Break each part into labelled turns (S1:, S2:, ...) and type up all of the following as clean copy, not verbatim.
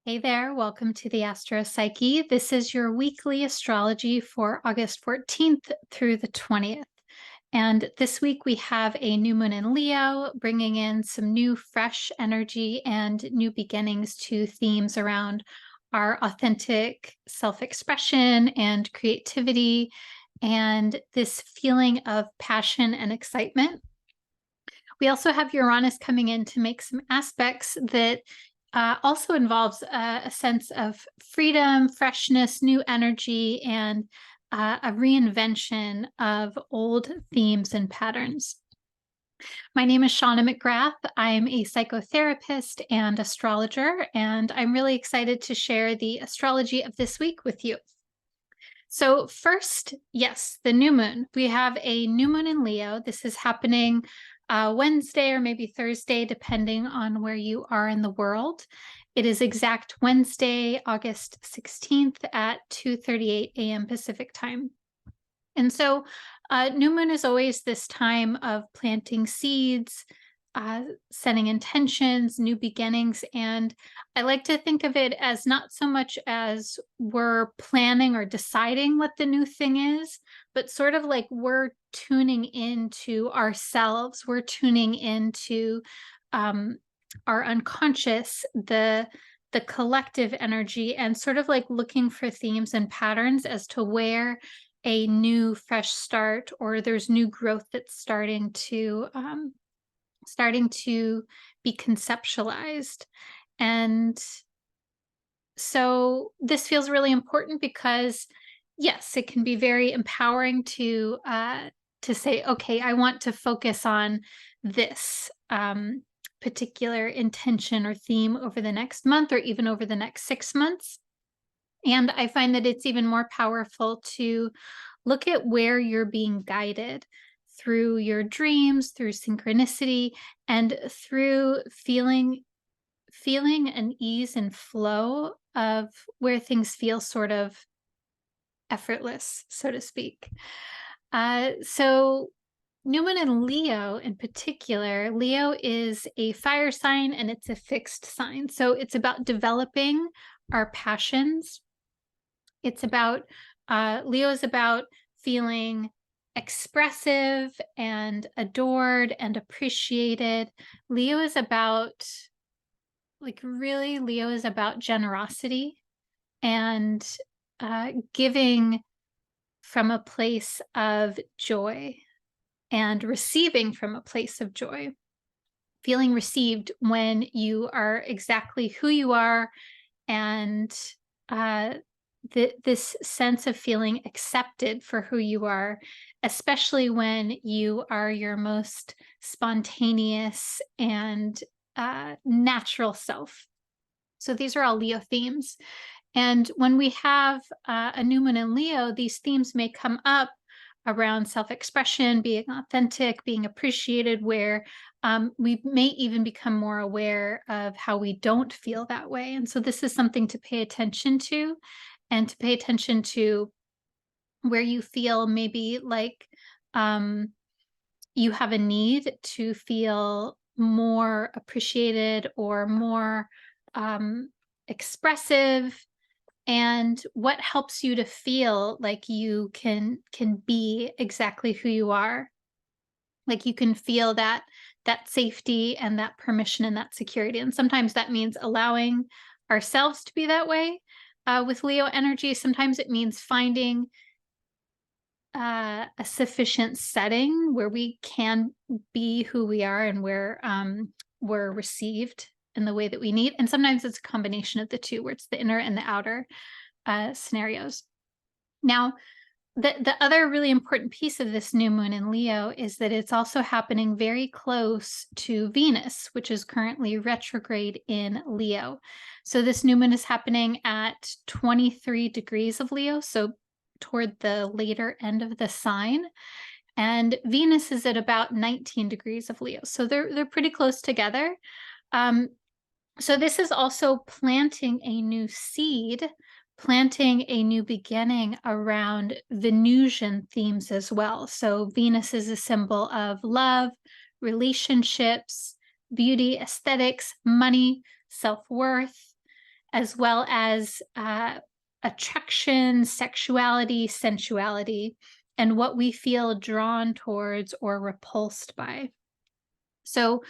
S1: Hey there, welcome to the Astro Psyche. This is your weekly astrology for August 14th through the 20th. And this week we have a new moon in Leo, bringing in some new, fresh energy and new beginnings to themes around our authentic self expression and creativity, and this feeling of passion and excitement. We also have Uranus coming in to make some aspects that also involves a sense of freedom, freshness, new energy, and a reinvention of old themes and patterns. My name is Shawna McGrath. I'm a psychotherapist and astrologer, and I'm really excited to share the astrology of this week with you. So first, yes, the new moon. We have a new moon in Leo. This is happening Wednesday or maybe Thursday, depending on where you are in the world. It is exact Wednesday, August 16th at 2:38 a.m. Pacific time. And so new moon is always this time of planting seeds, setting intentions, new beginnings. And I like to think of it as not so much as we're planning or deciding what the new thing is, but sort of like we're tuning into ourselves. We're tuning into our unconscious, the collective energy, and sort of like looking for themes and patterns as to where a new fresh start or there's new growth that's starting to be conceptualized. And so this feels really important because yes, it can be very empowering to say, okay, I want to focus on this particular intention or theme over the next month or even over the next 6 months. And I find that it's even more powerful to look at where you're being guided through your dreams, through synchronicity, and through feeling an ease and flow of where things feel sort of effortless, so to speak. So new moon in Leo in particular, Leo is a fire sign and it's a fixed sign. So it's about developing our passions. It's about, Leo is about feeling expressive and adored and appreciated. Leo is about, like, really, Leo is about generosity and giving from a place of joy and receiving from a place of joy. Feeling received when you are exactly who you are, and this sense of feeling accepted for who you are, especially when you are your most spontaneous and natural self. So these are all Leo themes. And when we have a new moon in Leo, these themes may come up around self-expression, being authentic, being appreciated, where we may even become more aware of how we don't feel that way. And so this is something to pay attention to, and to pay attention to where you feel maybe like you have a need to feel more appreciated or more expressive, and what helps you to feel like you can be exactly who you are, like you can feel that safety and that permission and that security. And sometimes that means allowing ourselves to be that way. With Leo energy, sometimes it means finding a sufficient setting where we can be who we are and where we're received in the way that we need. And sometimes it's a combination of the two, where it's the inner and the outer scenarios. Now, the other really important piece of this new moon in Leo is that it's also happening very close to Venus, which is currently retrograde in Leo. So this new moon is happening at 23 degrees of Leo, so toward the later end of the sign. And Venus is at about 19 degrees of Leo. So they're pretty close together. So this is also planting a new seed, planting a new beginning around Venusian themes as well. So Venus is a symbol of love, relationships, beauty, aesthetics, money, self-worth. as well as attraction, sexuality, sensuality, and what we feel drawn towards or repulsed by. So,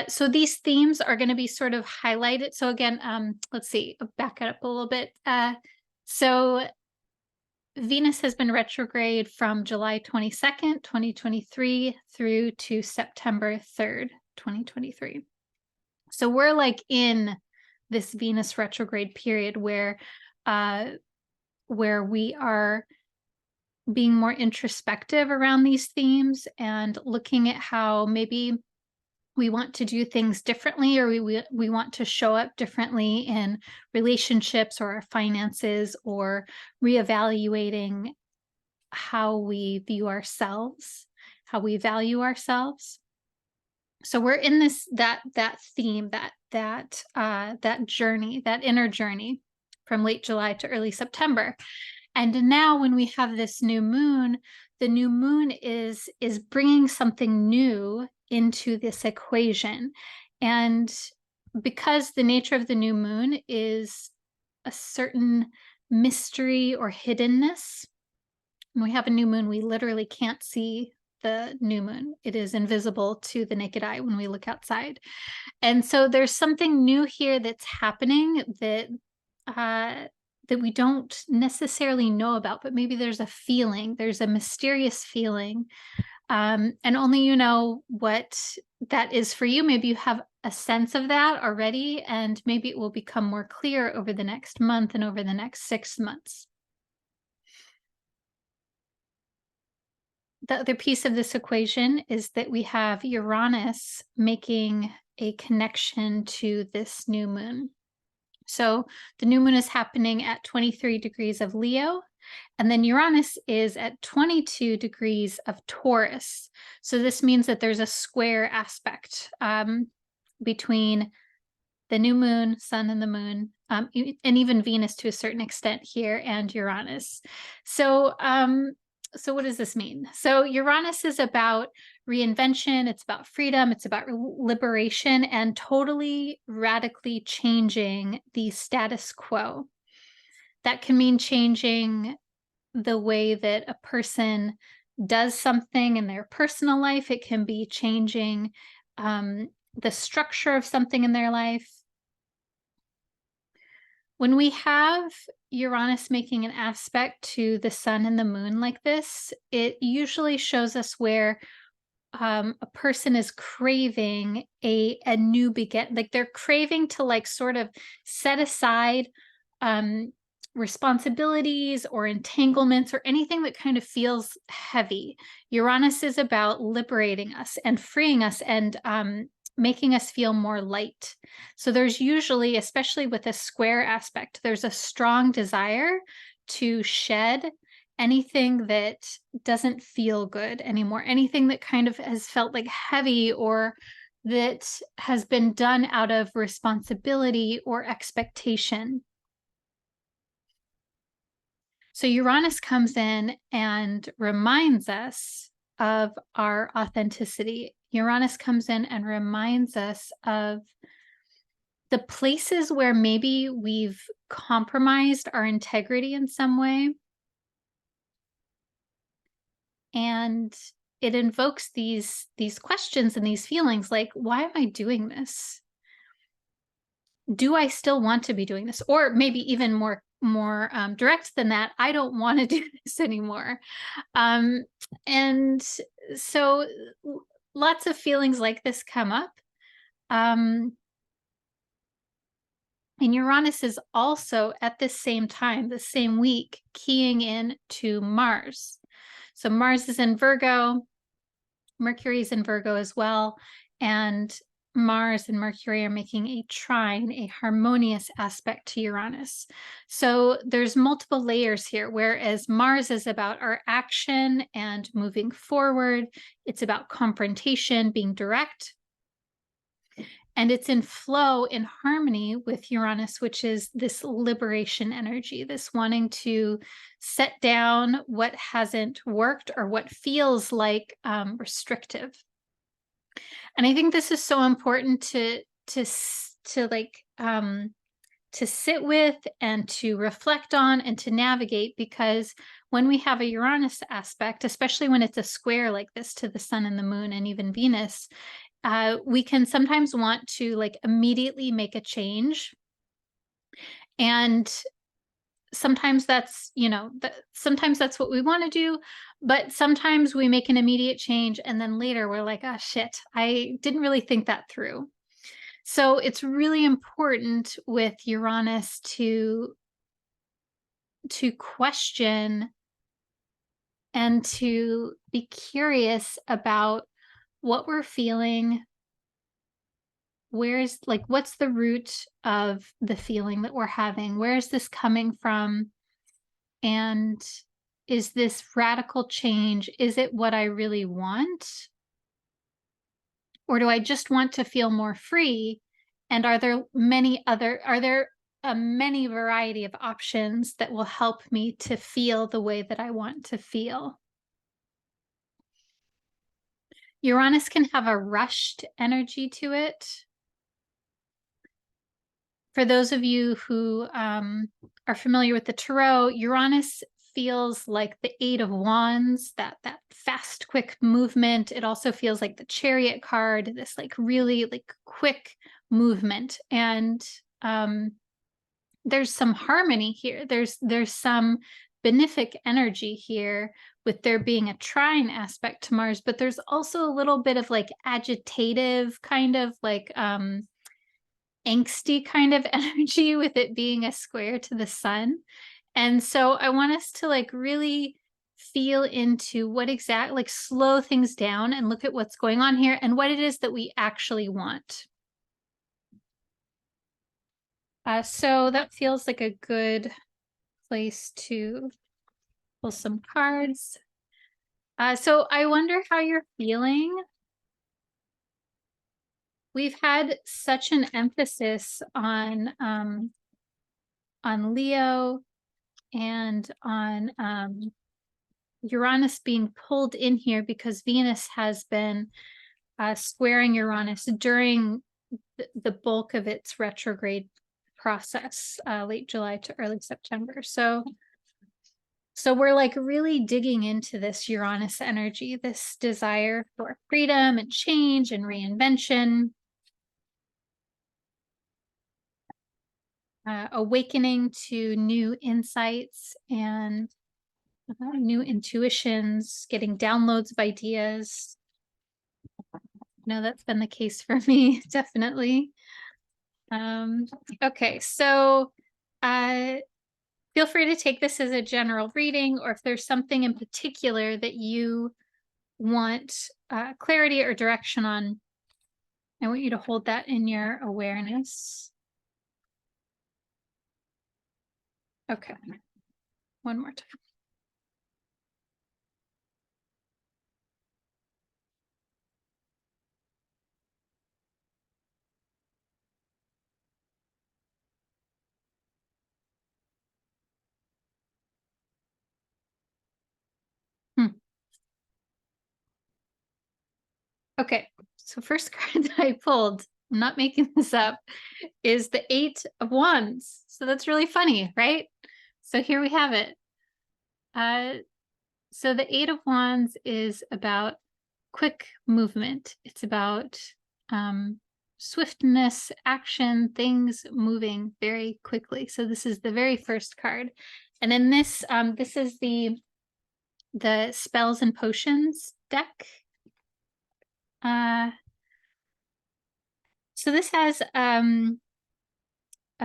S1: so these themes are going to be sort of highlighted. So again, let's see, I'll back it up a little bit. So Venus has been retrograde from July 22nd, 2023 through to September 3rd, 2023. So we're like in this Venus retrograde period where we are being more introspective around these themes and looking at how maybe we want to do things differently, or we want to show up differently in relationships or our finances, or reevaluating how we view ourselves, how we value ourselves. So we're in that theme, that journey, that inner journey from late July to early September. And now when we have this new moon, the new moon is bringing something new into this equation. And because the nature of the new moon is a certain mystery or hiddenness, when we have a new moon, we literally can't see the new moon. It is invisible to the naked eye when we look outside. And so there's something new here that's happening that we don't necessarily know about, but maybe there's a feeling, there's a mysterious feeling. And only you know what that is for you. Maybe you have a sense of that already, and maybe it will become more clear over the next month and over the next 6 months. The other piece of this equation is that we have Uranus making a connection to this new moon. So the new moon is happening at 23 degrees of Leo, and then Uranus is at 22 degrees of Taurus. So this means that there's a square aspect between the new moon, sun and the moon, and even Venus to a certain extent here, and Uranus. So what does this mean? So Uranus is about reinvention, it's about freedom, it's about liberation, and totally radically changing the status quo. That can mean changing the way that a person does something in their personal life. It can be changing the structure of something in their life. When we have Uranus making an aspect to the sun and the moon like this, it usually shows us where a person is craving a new begin, like they're craving to like sort of set aside responsibilities or entanglements or anything that kind of feels heavy. Uranus is about liberating us and freeing us and making us feel more light. So there's usually, especially with a square aspect, there's a strong desire to shed anything that doesn't feel good anymore, anything that kind of has felt like heavy or that has been done out of responsibility or expectation. So Uranus comes in and reminds us of our authenticity. Uranus comes in and reminds us of the places where maybe we've compromised our integrity in some way. And it invokes these questions and these feelings like, why am I doing this? Do I still want to be doing this? Or maybe even more direct than that, I don't want to do this anymore. And so lots of feelings like this come up. And Uranus is also at the same time, the same week, keying in to Mars. So Mars is in Virgo, Mercury is in Virgo as well, and Mars and Mercury are making a trine, a harmonious aspect to Uranus. So there's multiple layers here, whereas Mars is about our action and moving forward. It's about confrontation, being direct. And it's in flow, in harmony with Uranus, which is this liberation energy, this wanting to set down what hasn't worked or what feels like restrictive. And I think this is so important to like sit with and to reflect on and to navigate, because when we have a Uranus aspect, especially when it's a square like this to the sun and the moon and even Venus, we can sometimes want to like immediately make a change. And sometimes that's, sometimes that's what we want to do, but sometimes we make an immediate change and then later we're like, oh shit, I didn't really think that through. So it's really important with Uranus to question and to be curious about what we're feeling. Where's like, what's the root of the feeling that we're having? Where is this coming from? And is this radical change? Is it what I really want? Or do I just want to feel more free? And are there a many variety of options that will help me to feel the way that I want to feel? Uranus can have a rushed energy to it. For those of you who are familiar with the Tarot, Uranus feels like the Eight of Wands, that fast, quick movement. It also feels like the Chariot card, this like really like quick movement. And there's some harmony here. There's some benefic energy here with there being a trine aspect to Mars, but there's also a little bit of like agitative kind of like angsty kind of energy with it being a square to the sun. And so I want us to like really feel into what exactly, like slow things down and look at what's going on here and what it is that we actually want. So that feels like a good place to pull some cards. So I wonder how you're feeling. We've had such an emphasis on Leo and on Uranus being pulled in here because Venus has been squaring Uranus during the bulk of its retrograde process, late July to early September. So we're like really digging into this Uranus energy, this desire for freedom and change and reinvention, awakening to new insights and new intuitions, getting downloads of ideas. No, that's been the case for me, definitely. Okay, so feel free to take this as a general reading, or if there's something in particular that you want clarity or direction on, I want you to hold that in your awareness. Okay, one more time. Okay, so first card that I pulled, I'm not making this up, is the Eight of Wands. So that's really funny, right? So here we have it. So the Eight of Wands is about quick movement. It's about swiftness, action, things moving very quickly. So this is the very first card. And then this is the Spells and Potions deck. So this has a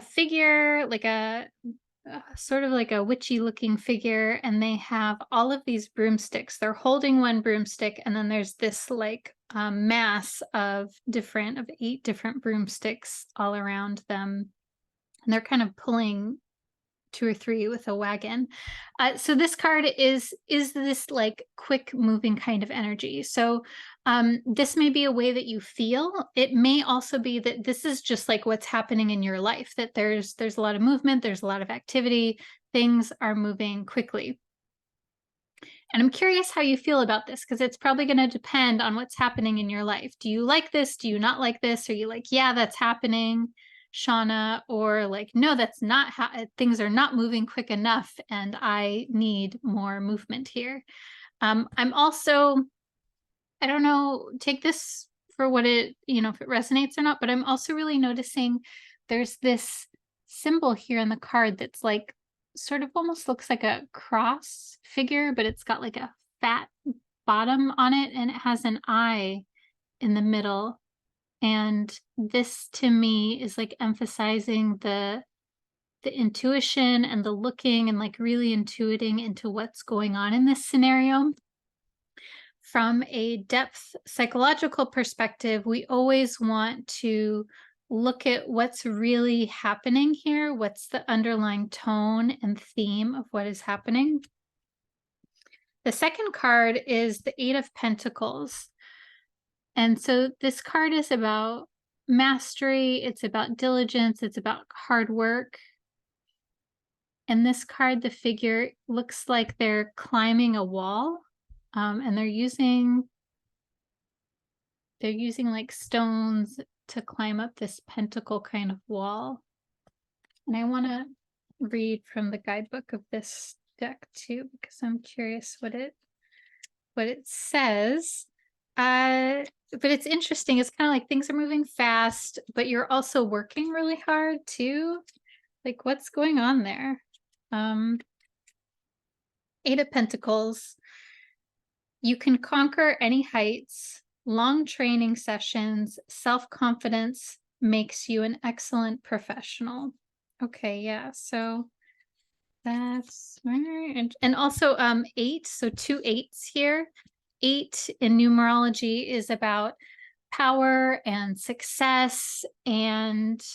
S1: figure, like a sort of like a witchy looking figure, and they have all of these broomsticks. They're holding one broomstick, and then there's this like mass of 8 different broomsticks all around them, and they're kind of pulling 2 or 3 with a wagon. So this card is this like quick moving kind of energy. So this may be a way that you feel. It may also be that this is just like what's happening in your life, that there's a lot of movement, there's a lot of activity, things are moving quickly. And I'm curious how you feel about this, because it's probably going to depend on what's happening in your life. Do you like this? Do you not like this? Are you like, yeah, that's happening? Shawna, or like, no, that's not how things are not moving quick enough and I need more movement here. I'm also, I don't know, take this for what it, if it resonates or not, but I'm also really noticing there's this symbol here in the card that's like sort of almost looks like a cross figure, but it's got like a fat bottom on it and it has an eye in the middle. And this to me is like emphasizing the intuition and the looking and like really intuiting into what's going on in this scenario. From a depth psychological perspective, we always want to look at what's really happening here. What's the underlying tone and theme of what is happening? The second card is the Eight of Pentacles. And so this card is about mastery, it's about diligence, it's about hard work. And this card, the figure looks like they're climbing a wall, and they're using like stones to climb up this pentacle kind of wall. And I want to read from the guidebook of this deck too, because I'm curious what it says. But it's interesting. It's kind of like things are moving fast, but you're also working really hard too. Like, what's going on there? Eight of Pentacles. You can conquer any heights. Long training sessions, self-confidence makes you an excellent professional. Okay, yeah, so that's right. And also eight, so 2 8s here. 8 in numerology is about power and success and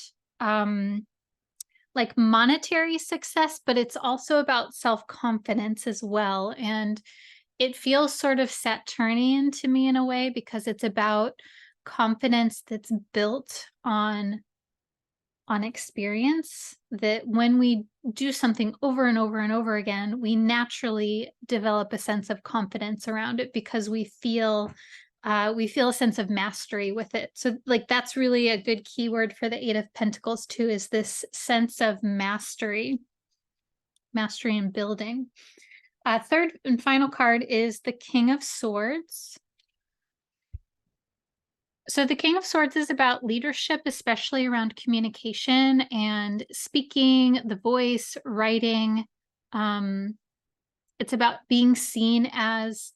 S1: like monetary success, but it's also about self-confidence as well. And it feels sort of Saturnian to me in a way because it's about confidence that's built on experience, that when we do something over and over and over again, we naturally develop a sense of confidence around it because we feel a sense of mastery with it. So like that's really a good keyword for the Eight of Pentacles too, is this sense of mastery and building. Third and final card is the King of Swords. So the King of Swords is about leadership, especially around communication and speaking, the voice, writing. It's about being seen as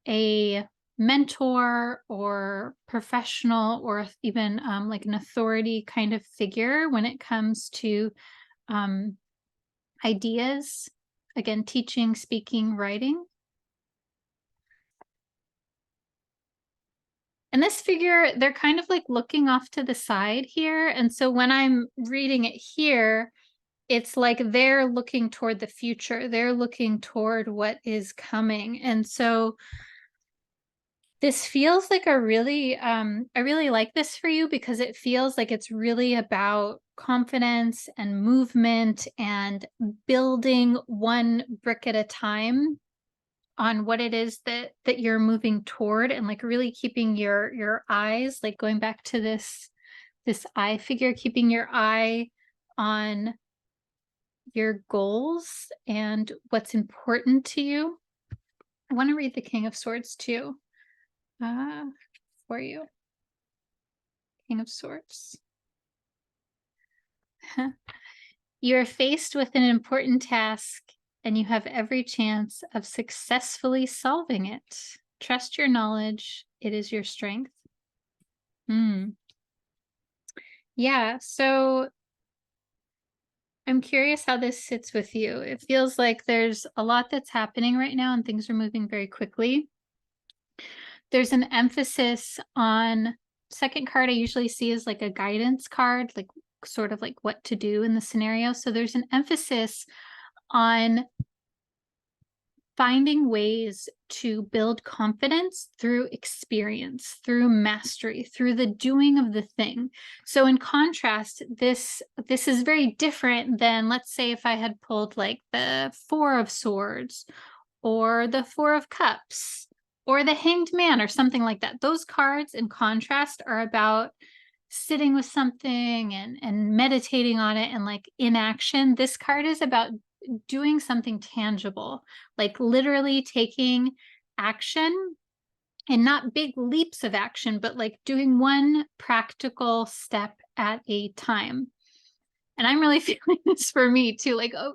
S1: a mentor or professional or even like an authority kind of figure when it comes to ideas. Again, teaching, speaking, writing. And this figure, they're kind of like looking off to the side here. And so when I'm reading it here, it's like they're looking toward the future. They're looking toward what is coming. And so this feels like I really like this for you because it feels like it's really about confidence and movement and building one brick at a time on what it is that you're moving toward, and like really keeping your eyes, like going back to this eye figure, keeping your eye on your goals and what's important to you. I want to read the King of Swords too for you. King of Swords. You are faced with an important task and you have every chance of successfully solving it. Trust your knowledge. It is your strength. Yeah, so I'm curious how this sits with you. It feels like there's a lot that's happening right now and things are moving very quickly. There's an emphasis on, second card I usually see is like a guidance card, like sort of like what to do in the scenario. So there's an emphasis on finding ways to build confidence through experience, through mastery, through the doing of the thing. So in contrast, this is very different than, let's say, if I had pulled like the Four of Swords or the Four of Cups or the Hanged Man or something like that. Those cards in contrast are about sitting with something and meditating on it and like in action. This card is about doing something tangible, like literally taking action, and not big leaps of action, but like doing one practical step at a time. And I'm really feeling this for me too. Like, oh,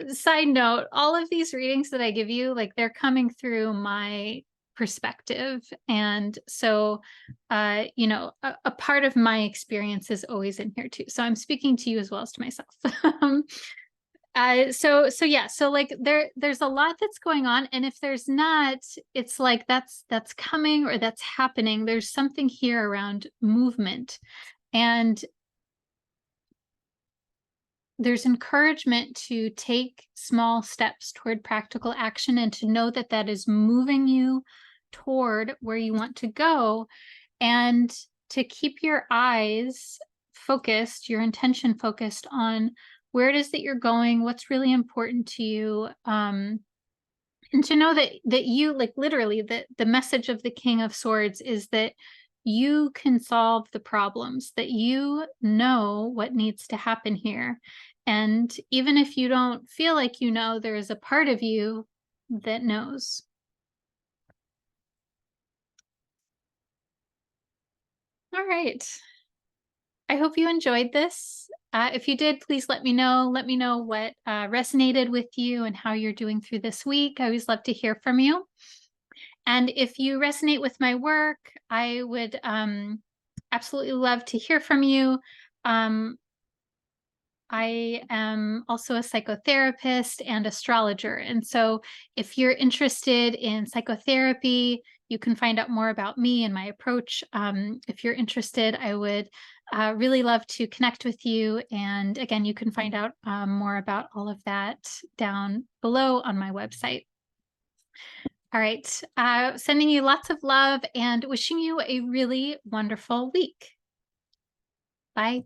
S1: side note, all of these readings that I give you, like they're coming through my perspective. And so, a part of my experience is always in here too. So I'm speaking to you as well as to myself. So like there's a lot that's going on, and if there's not, it's like that's coming or that's happening. There's something here around movement, and there's encouragement to take small steps toward practical action and to know that that is moving you toward where you want to go, and to keep your eyes focused, your intention focused on where it is that you're going, what's really important to you, and to know that you, like, literally, the message of the King of Swords is that you can solve the problems, that you know what needs to happen here. And even if you don't feel like you know, there is a part of you that knows. All right. I hope you enjoyed this. If you did, please let me know. Let me know what resonated with you and how you're doing through this week. I always love to hear from you. And if you resonate with my work, I would absolutely love to hear from you. Um, I am also a psychotherapist and astrologer. And so if you're interested in psychotherapy, you can find out more about me and my approach. If you're interested, I would really love to connect with you. And again, you can find out more about all of that down below on my website. All right. Sending you lots of love and wishing you a really wonderful week. Bye.